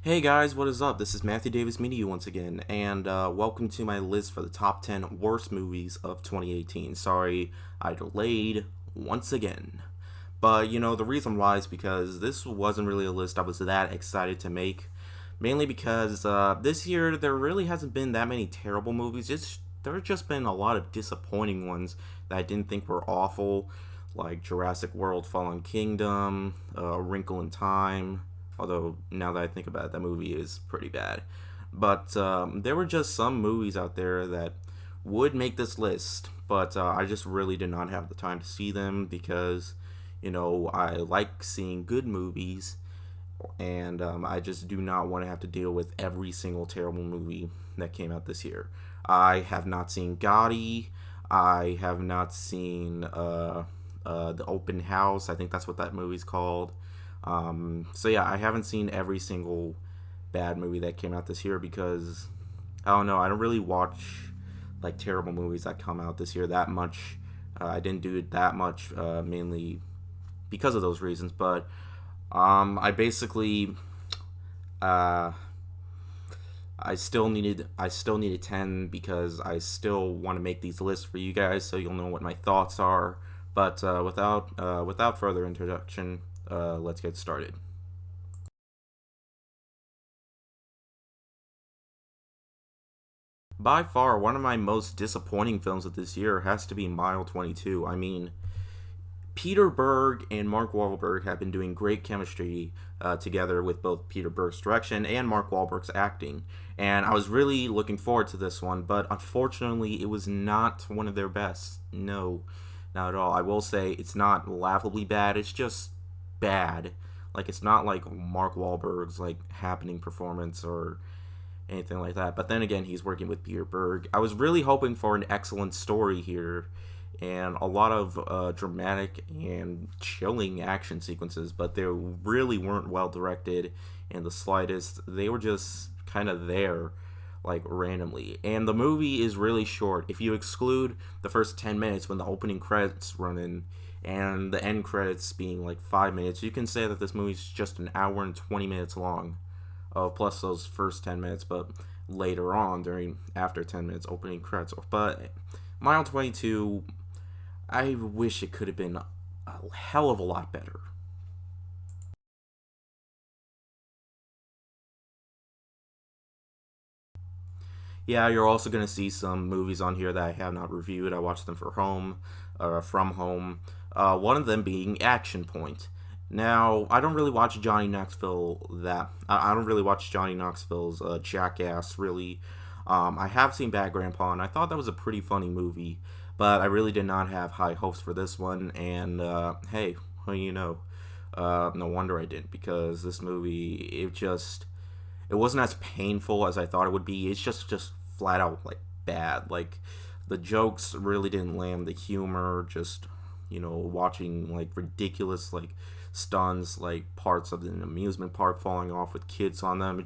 Hey guys, what is up? This is Matthew Davis meeting you once again, and welcome to my list for the top 10 worst movies of 2018. Sorry, I delayed once again. But, the reason why is because this wasn't really a list I was that excited to make. Mainly because this year there really hasn't been that many terrible movies. There have just been a lot of disappointing ones that I didn't think were awful, like Jurassic World Fallen Kingdom, A Wrinkle in Time. Although, now that I think about it, that movie is pretty bad. But there were just some movies out there that would make this list, but I just really did not have the time to see them because, I like seeing good movies, and I just do not want to have to deal with every single terrible movie that came out this year. I have not seen Gotti. I have not seen The Open House. I think that's what that movie's called. So yeah, I haven't seen every single bad movie that came out this year because I don't know. I don't really watch like terrible movies that come out this year that much. I didn't do it that much mainly because of those reasons. But I basically uh, I still needed 10 because I still want to make these lists for you guys so you'll know what my thoughts are. But without further introduction, let's get started. By far, one of my most disappointing films of this year has to be Mile 22. I mean, Peter Berg and Mark Wahlberg have been doing great chemistry together with both Peter Berg's direction and Mark Wahlberg's acting. And I was really looking forward to this one, but unfortunately, it was not one of their best. No, not at all. I will say it's not laughably bad, it's just bad. Like, it's not like Mark Wahlberg's like happening performance or anything like that. But then again, he's working with Peter Berg. I was really hoping for an excellent story here and a lot of dramatic and chilling action sequences, but they really weren't well directed in the slightest. They were just kind of there, like randomly. And the movie is really short. If you exclude the first 10 minutes when the opening credits run in and the end credits being like 5 minutes, you can say that this movie's just an hour and 20 minutes long. Plus those first 10 minutes, but later on, after 10 minutes, opening credits. But Mile 22, I wish it could have been a hell of a lot better. Yeah, you're also going to see some movies on here that I have not reviewed. I watched them from home. One of them being Action Point. Now, I don't really watch Johnny Knoxville that. I don't really watch Johnny Knoxville's Jackass, really. I have seen Bad Grandpa, and I thought that was a pretty funny movie, but I really did not have high hopes for this one, and hey, well, no wonder I didn't, because this movie, it wasn't as painful as I thought it would be. It's just flat out like bad. Like the jokes really didn't land. The humor, just watching like ridiculous like stunts, like parts of an amusement park falling off with kids on them.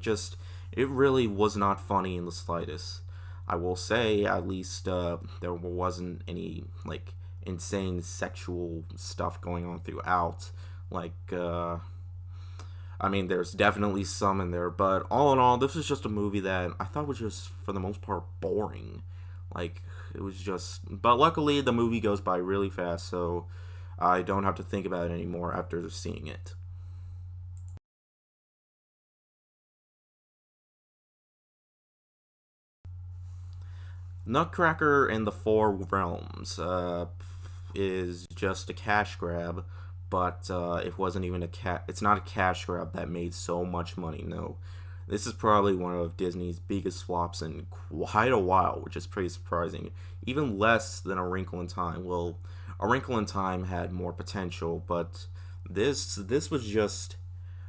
It really was not funny in the slightest. I will say at least there wasn't any like insane sexual stuff going on throughout. Like I mean, there's definitely some in there, but all in all, this was just a movie that I thought was just, for the most part, boring. Like, it was just. But luckily, the movie goes by really fast, so I don't have to think about it anymore after seeing it. Nutcracker and the Four Realms is just a cash grab, but it wasn't even It's not a cash grab that made so much money. No, this is probably one of Disney's biggest flops in quite a while, which is pretty surprising. Even less than A Wrinkle in Time. Well, A Wrinkle in Time had more potential, but this was just.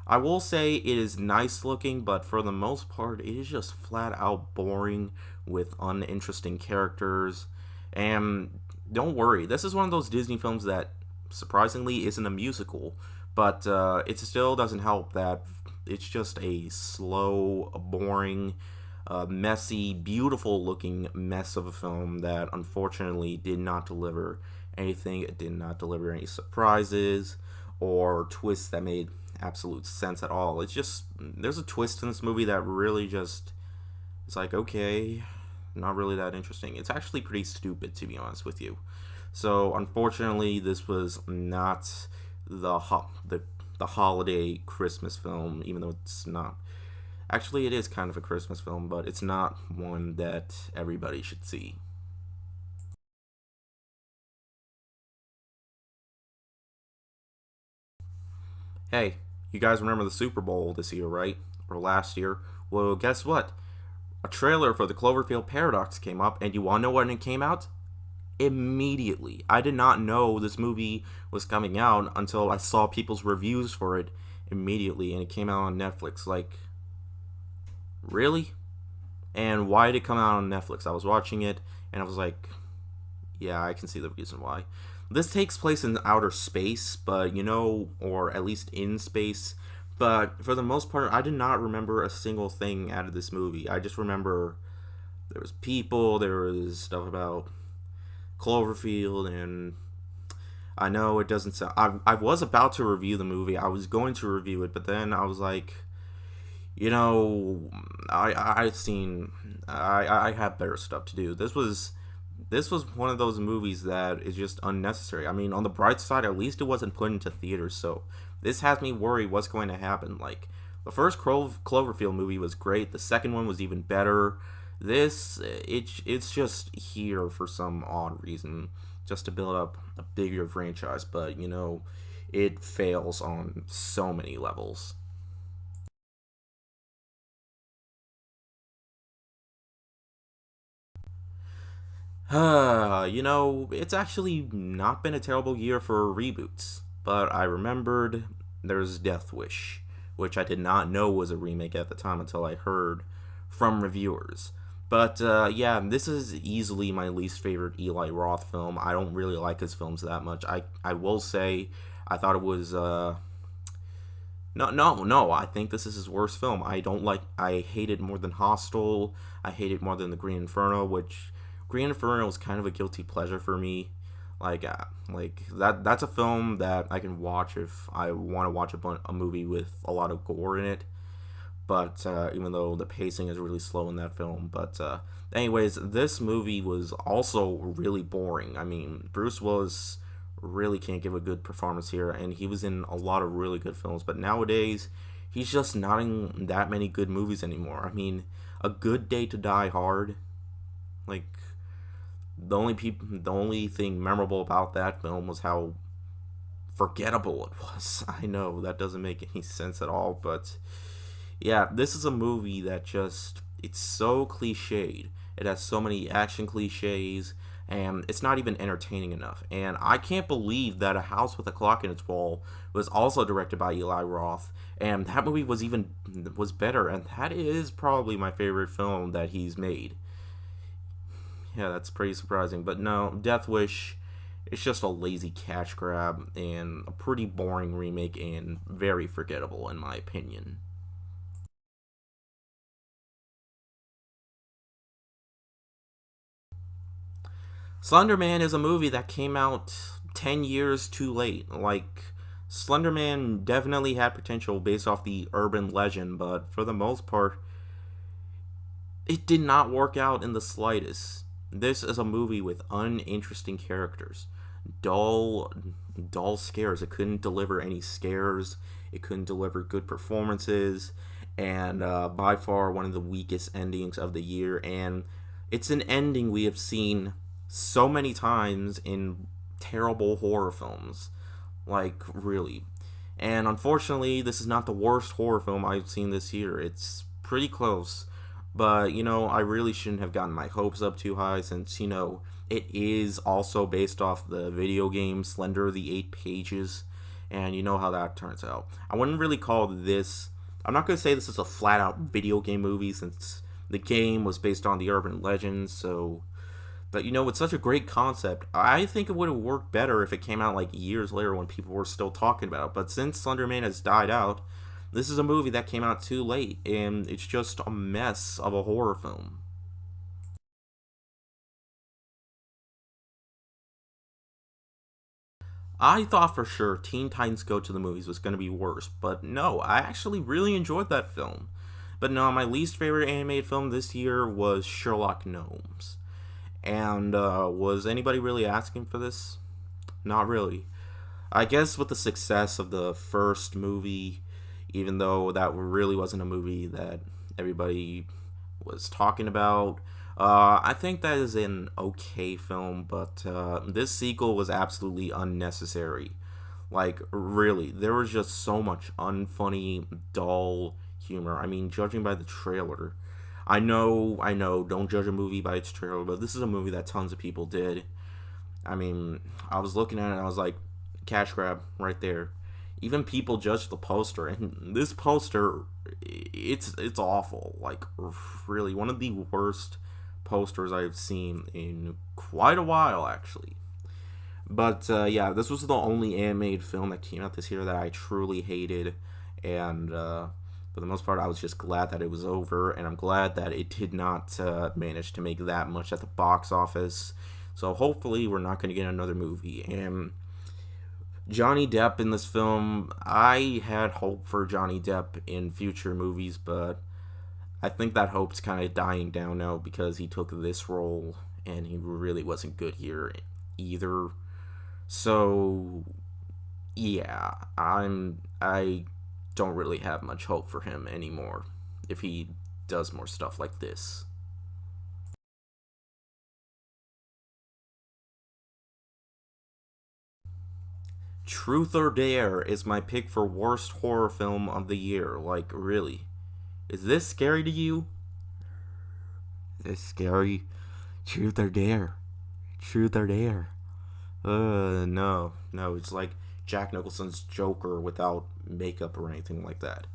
I will say it is nice looking, but for the most part, it is just flat out boring with uninteresting characters. And don't worry, this is one of those Disney films that surprisingly isn't a musical, but it still doesn't help that it's just a slow, boring, messy, beautiful looking mess of a film that unfortunately did not deliver anything. It did not deliver any surprises or twists that made absolute sense at all. It's just, there's a twist in this movie that really just, it's like, okay, not really that interesting. It's actually pretty stupid, to be honest with you. So unfortunately, this was not the holiday Christmas film, even though it's not. Actually, it is kind of a Christmas film, but it's not one that everybody should see. Hey, you guys remember the Super Bowl this year, right? Or last year? Well, guess what? A trailer for the Cloverfield Paradox came up, and you wanna know when it came out? Immediately. I did not know this movie was coming out until I saw people's reviews for it immediately, and it came out on Netflix. Like, really? And why did it come out on Netflix? I was watching it, and I was like, yeah, I can see the reason why. This takes place in outer space, but or at least in space. But for the most part, I did not remember a single thing out of this movie. I just remember there was people, there was stuff about Cloverfield, and I know it doesn't sound. I was about to review the movie. I was going to review it, but then I was like, you know, I've seen. I have better stuff to do. This was one of those movies that is just unnecessary. I mean, on the bright side, at least it wasn't put into theaters, so this has me worry what's going to happen. Like, the first Cloverfield movie was great. The second one was even better. It's just here for some odd reason, just to build up a bigger franchise. But it fails on so many levels. It's actually not been a terrible year for reboots, but I remembered there's Death Wish, which I did not know was a remake at the time until I heard from reviewers. But yeah, this is easily my least favorite Eli Roth film. I don't really like his films that much. I will say I thought it was no. I think this is his worst film. I hate it more than Hostel. I hate it more than The Green Inferno, which Green Inferno is kind of a guilty pleasure for me. Like that. That's a film that I can watch if I want to watch a movie with a lot of gore in it. But even though the pacing is really slow in that film, but anyways, this movie was also really boring. I mean, Bruce Willis really can't give a good performance here, and he was in a lot of really good films. But nowadays, he's just not in that many good movies anymore. I mean, A Good Day to Die Hard, like the only thing memorable about that film was how forgettable it was. I know that doesn't make any sense at all, but yeah, this is a movie that just, it's so cliched. It has so many action cliches, and it's not even entertaining enough. And I can't believe that A House with a Clock in Its Wall was also directed by Eli Roth, and that movie was better, and that is probably my favorite film that he's made. Yeah, that's pretty surprising. But no, Death Wish, it's just a lazy cash grab and a pretty boring remake and very forgettable in my opinion. Slenderman is a movie that came out 10 years too late. Like, Slenderman definitely had potential based off the urban legend, but for the most part, it did not work out in the slightest. This is a movie with uninteresting characters, dull, dull scares. It couldn't deliver any scares. It couldn't deliver good performances, and by far one of the weakest endings of the year. And it's an ending we have seen so many times in terrible horror films, like really. And unfortunately, this is not the worst horror film I've seen this year. It's pretty close. But, I really shouldn't have gotten my hopes up too high since, it is also based off the video game Slender the Eight Pages. And you know how that turns out. I wouldn't really call this. I'm not going to say this is a flat out video game movie since the game was based on the urban legends, so. But it's such a great concept. I think it would have worked better if it came out like years later when people were still talking about it. But since Slenderman has died out, this is a movie that came out too late, and it's just a mess of a horror film. I thought for sure Teen Titans Go to the Movies was going to be worse, but no, I actually really enjoyed that film. But no, my least favorite animated film this year was Sherlock Gnomes. And was anybody really asking for this? Not really. I guess with the success of the first movie, even though that really wasn't a movie that everybody was talking about, I think that is an okay film, but this sequel was absolutely unnecessary. Like, really, there was just so much unfunny, dull humor. I mean, judging by the trailer, I know, don't judge a movie by its trailer, but this is a movie that tons of people did. I mean, I was looking at it and I was like, cash grab right there. Even people judge the poster, and this poster, it's awful. Like, really, one of the worst posters I've seen in quite a while, actually. But yeah, this was the only animated film that came out this year that I truly hated, and for the most part, I was just glad that it was over, and I'm glad that it did not manage to make that much at the box office. So hopefully, we're not going to get another movie. And Johnny Depp in this film, I had hope for Johnny Depp in future movies, but I think that hope's kind of dying down now because he took this role and he really wasn't good here either. So yeah, I don't really have much hope for him anymore if he does more stuff like this. Truth or Dare is my pick for worst horror film of the year. Like, really. Is this scary to you? Is this scary? Truth or Dare? Truth or Dare? No. No, it's like Jack Nicholson's Joker without makeup or anything like that.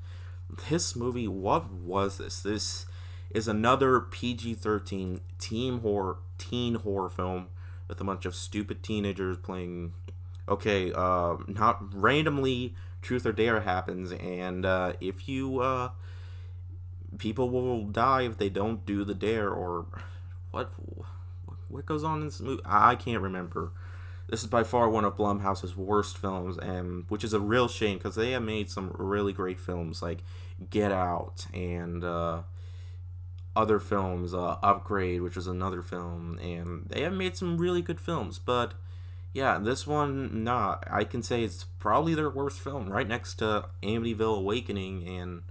This movie, what was this? This is another PG-13 teen horror film with a bunch of stupid teenagers playing. Okay, not randomly. Truth or Dare happens, and if you people will die if they don't do the dare, or what what goes on in this movie? I can't remember. This is by far one of Blumhouse's worst films, and which is a real shame because they have made some really great films like Get Out and other films, Upgrade, which was another film, and they have made some really good films. But yeah, this one, nah, I can say it's probably their worst film, right next to Amityville Awakening and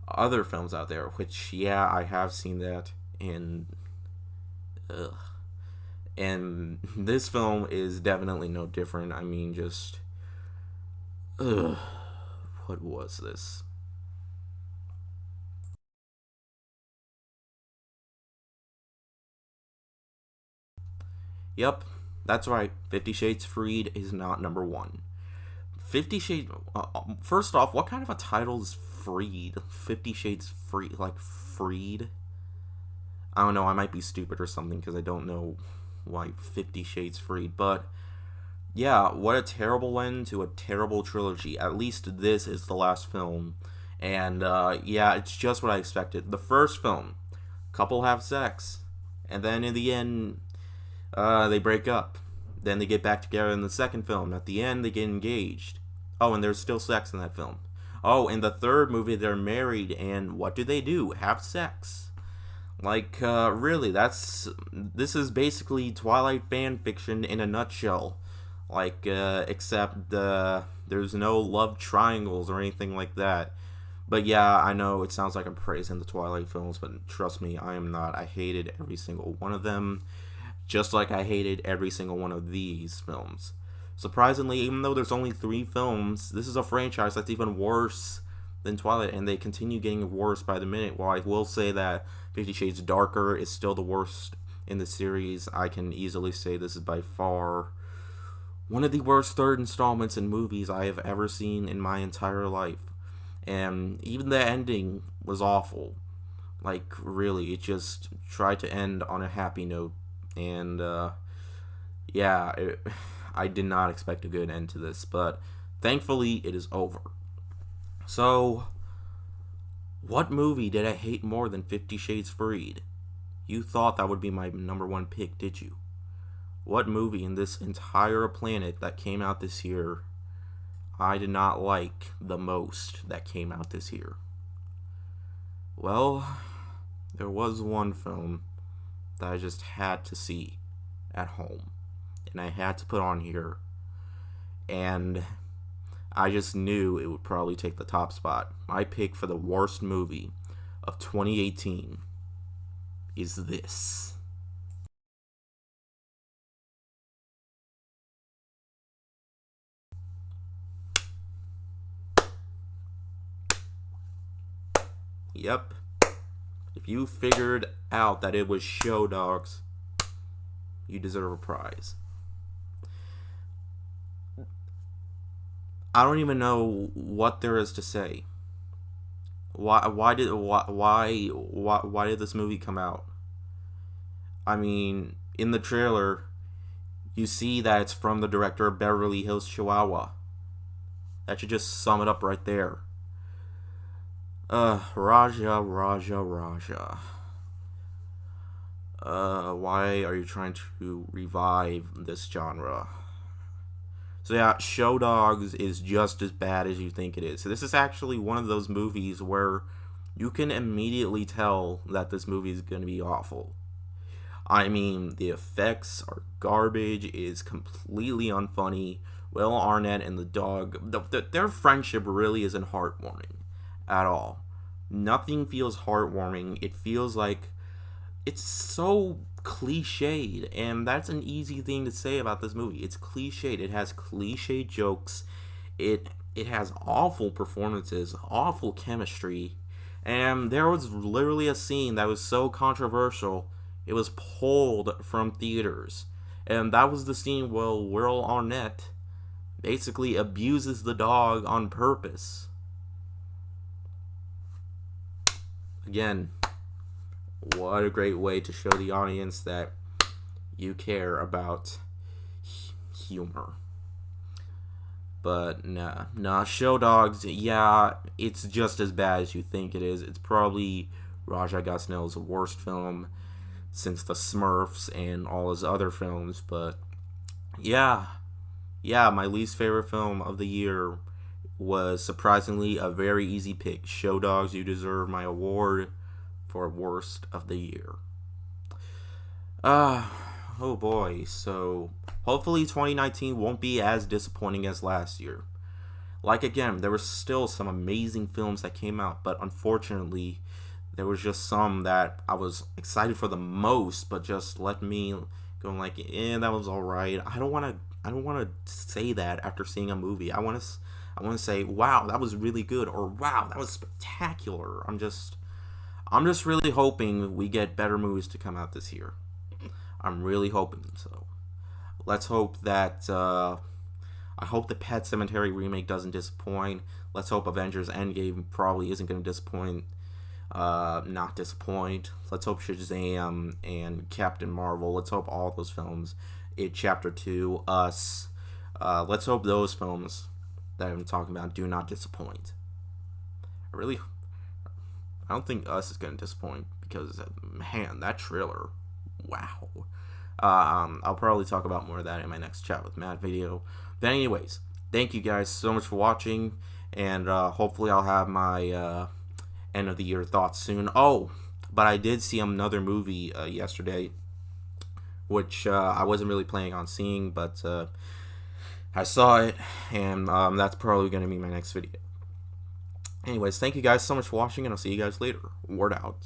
other films out there. Which, yeah, I have seen that, and ugh. And this film is definitely no different. I mean, just ugh, what was this? Yep, that's right. 50 Shades Freed is not number one. 50 Shades. First off, what kind of a title is Freed? 50 Shades Freed, like Freed. I don't know. I might be stupid or something because I don't know why 50 Shades Freed. But yeah, what a terrible end to a terrible trilogy. At least this is the last film, and yeah, it's just what I expected. The first film, couple have sex, and then in the end, they break up. Then they get back together in the second film. At the end, they get engaged. Oh, and there's still sex in that film. Oh, in the third movie, they're married, and what do? Have sex. Like, really, this is basically Twilight fan fiction in a nutshell. Like, except there's no love triangles or anything like that. But yeah, I know it sounds like I'm praising the Twilight films, but trust me, I am not. I hated every single one of them, just like I hated every single one of these films. Surprisingly, even though there's only three films, this is a franchise that's even worse than Twilight, and they continue getting worse by the minute. While I will say that 50 Shades Darker is still the worst in the series, I can easily say this is by far one of the worst third installments in movies I have ever seen in my entire life. And even the ending was awful. Like, really, it just tried to end on a happy note. And, yeah, I did not expect a good end to this, but thankfully it is over. So, what movie did I hate more than 50 Shades Freed? You thought that would be my number one pick, did you? What movie in this entire planet that came out this year I did not like the most that came out this year? Well, there was one film that I just had to see at home, and I had to put on here, and I just knew it would probably take the top spot. My pick for the worst movie of 2018 is this. Yep. If you figured out that it was Show Dogs, you deserve a prize. I don't even know what there is to say. Why did this movie come out? I mean, in the trailer, you see that it's from the director of Beverly Hills Chihuahua. That should just sum it up right there. Raja. Why are you trying to revive this genre? So yeah, Show Dogs is just as bad as you think it is. So this is actually one of those movies where you can immediately tell that this movie is going to be awful. I mean, the effects are garbage, it is completely unfunny. Will Arnett and the dog, their friendship really isn't heartwarming at all. Nothing feels heartwarming. It feels like it's so cliched, and that's an easy thing to say about this movie. It's cliched. It has cliched jokes. It has awful performances, awful chemistry, and there was literally a scene that was so controversial it was pulled from theaters, and that was the scene where Will Arnett basically abuses the dog on purpose. Again, what a great way to show the audience that you care about humor. But nah, Show Dogs, yeah, it's just as bad as you think it is. It's probably Raja Gosnell's worst film since The Smurfs and all his other films. But yeah, my least favorite film of the year was surprisingly a very easy pick. Show Dogs, you deserve my award for worst of the year. Oh boy. So hopefully 2019 won't be as disappointing as last year. Like again, there were still some amazing films that came out, but unfortunately, there was just some that I was excited for the most, but just let me go like, that was all right. I don't want to say that after seeing a movie. I want to say, wow, that was really good, or wow, that was spectacular. I'm just really hoping we get better movies to come out this year. I'm really hoping so. Let's hope that I hope the Pet Sematary remake doesn't disappoint. Let's hope Avengers Endgame probably isn't going to disappoint. Not disappoint. Let's hope Shazam and Captain Marvel. Let's hope all those films. It Chapter 2, Us. Let's hope those films that I'm talking about do not disappoint. I don't think Us is going to disappoint because, man, that trailer, wow. I'll probably talk about more of that in my next Chat with Matt video. But anyways, thank you guys so much for watching, and hopefully I'll have my end of the year thoughts soon. Oh, but I did see another movie yesterday, which I wasn't really planning on seeing, but I saw it, and that's probably going to be my next video. Anyways, thank you guys so much for watching, and I'll see you guys later. Word out.